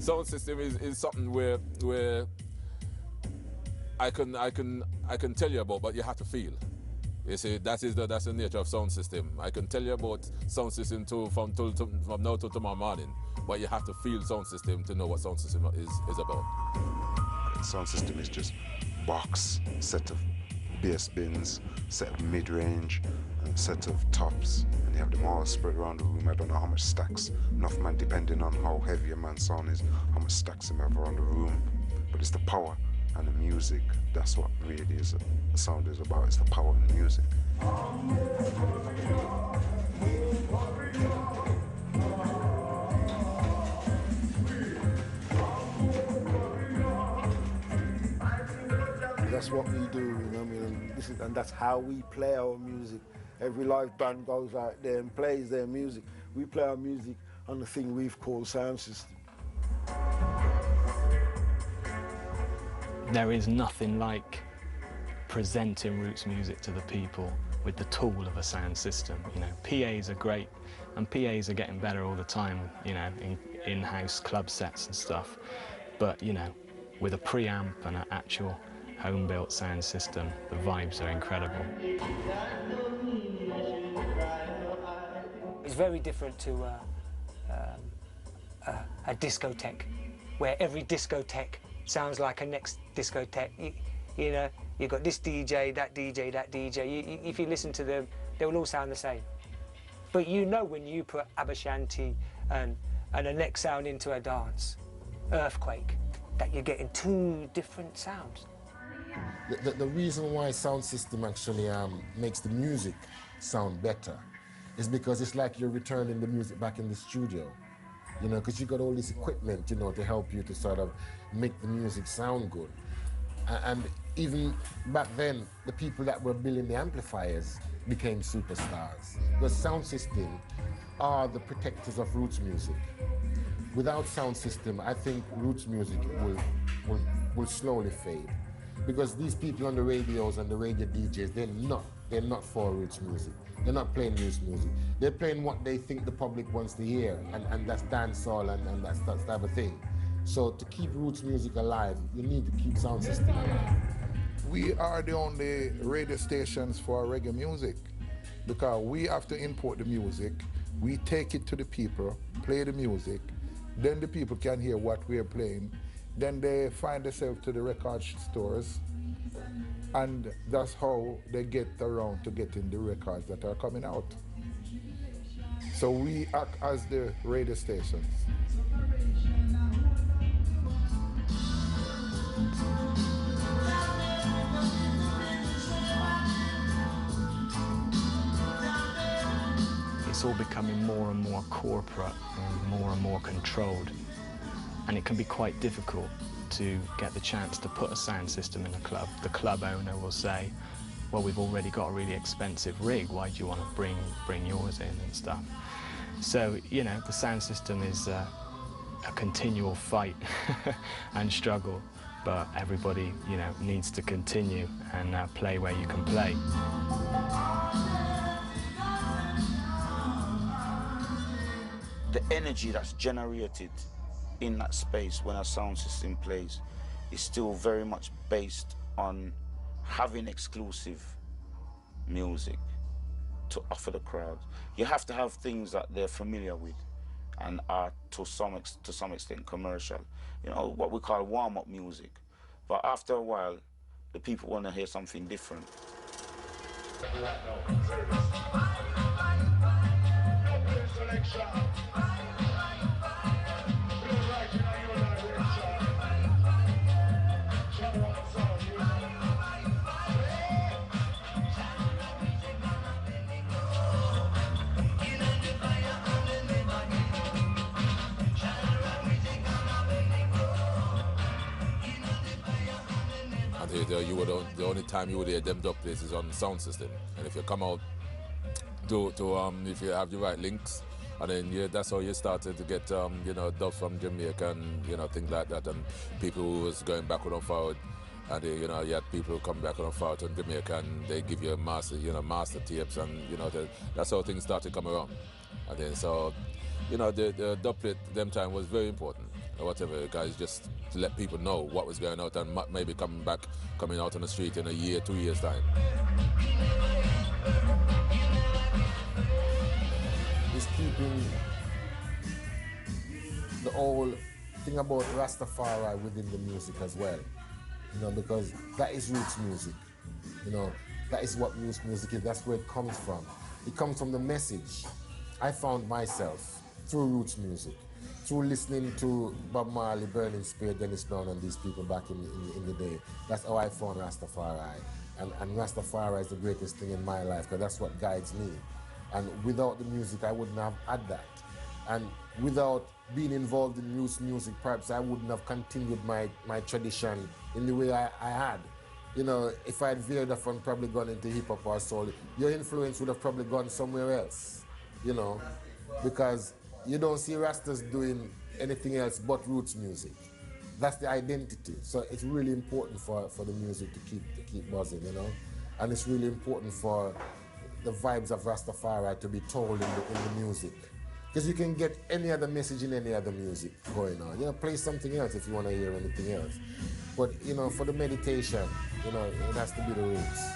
sound system is something where I can tell you about, but you have to feel. You see, that's the nature of sound system. I can tell you about sound system from now to tomorrow morning, but you have to feel sound system to know what sound system is about. Sound system is just box, set of bass bins, set of mid-range, and set of tops, and you have them all spread around the room. I don't know how much stacks, enough man, depending on how heavy a man's sound is, how much stacks him have around the room. But it's the power and the music. That's what really is the sound is about. It's the power and the music. That's what we do, you know what I mean? And that's how we play our music. Every live band goes out there and plays their music. We play our music on the thing we've called sound system. There is nothing like presenting roots music to the people with the tool of a sound system. You know, PAs are great, and PAs are getting better all the time, you know, in-house club sets and stuff. But, you know, with a preamp and an actual home-built sound system, the vibes are incredible. It's very different to a discotheque, where every discotheque sounds like a next discotheque. You know, you've got this DJ, that DJ, that DJ. If you listen to them, they will all sound the same. But you know when you put Abashanti and a neck sound into a dance, earthquake, that you're getting two different sounds. The reason why sound system actually makes the music sound better is because it's like you're returning the music back in the studio. You know, because you got all this equipment, you know, to help you to sort of make the music sound good. And even back then, the people that were building the amplifiers became superstars. The sound system are the protectors of roots music. Without sound system, I think roots music will slowly fade. Because these people on the radios and the radio DJs, they're not for roots music. They're not playing roots music. They're playing what they think the public wants to hear, and that's dancehall and that's that type of thing. So to keep roots music alive, you need to keep sound system alive. We are the only radio stations for reggae music, because we have to import the music, we take it to the people, play the music, then the people can hear what we're playing. Then they find themselves to the record stores, and that's how they get around to getting the records that are coming out. So we act as the radio stations. It's all becoming more and more corporate and more controlled. And it can be quite difficult to get the chance to put a sound system in a club. The club owner will say, well, we've already got a really expensive rig, why do you want to bring yours in and stuff? So, you know, the sound system is a continual fight and struggle, but everybody, you know, needs to continue and play where you can play. The energy that's generated in that space when a sound system plays is still very much based on having exclusive music to offer the crowd. You have to have things that they're familiar with and are to some extent commercial. You know, what we call warm-up music. But after a while, the people want to hear something different. The only time you would hear them dub places on the sound system, and if you come out if you have the right links, and then that's how you started to get you know, dubs from Jamaica and, you know, things like that, and people who was going backward and forward, and you know, you had people who come backward and forward to Jamaica and they give you master tapes, and you know, that's how things started to come around. And then so, you know, the dub plate them time was very important. or whatever, guys, just to let people know what was going on and maybe coming out on the street in a year, 2 years time. It's keeping the whole thing about Rastafari within the music as well, you know, because that is roots music, you know, that is what roots music is, that's where it comes from. It comes from the message. I found myself through roots music, through listening to Bob Marley, Burning Spear, Dennis Brown and these people back in the day. That's how I found Rastafari. And Rastafari is the greatest thing in my life because that's what guides me. And without the music, I wouldn't have had that. And without being involved in roots music, perhaps I wouldn't have continued my tradition in the way I had. You know, if I had veered off and probably gone into hip hop or soul, your influence would have probably gone somewhere else, you know, because you don't see Rastas doing anything else but roots music. That's the identity. So it's really important for the music to keep buzzing, you know, and it's really important for the vibes of Rastafari to be told in the music. Because you can get any other message in any other music going on. You know, play something else if you want to hear anything else. But, you know, for the meditation, you know, it has to be the roots.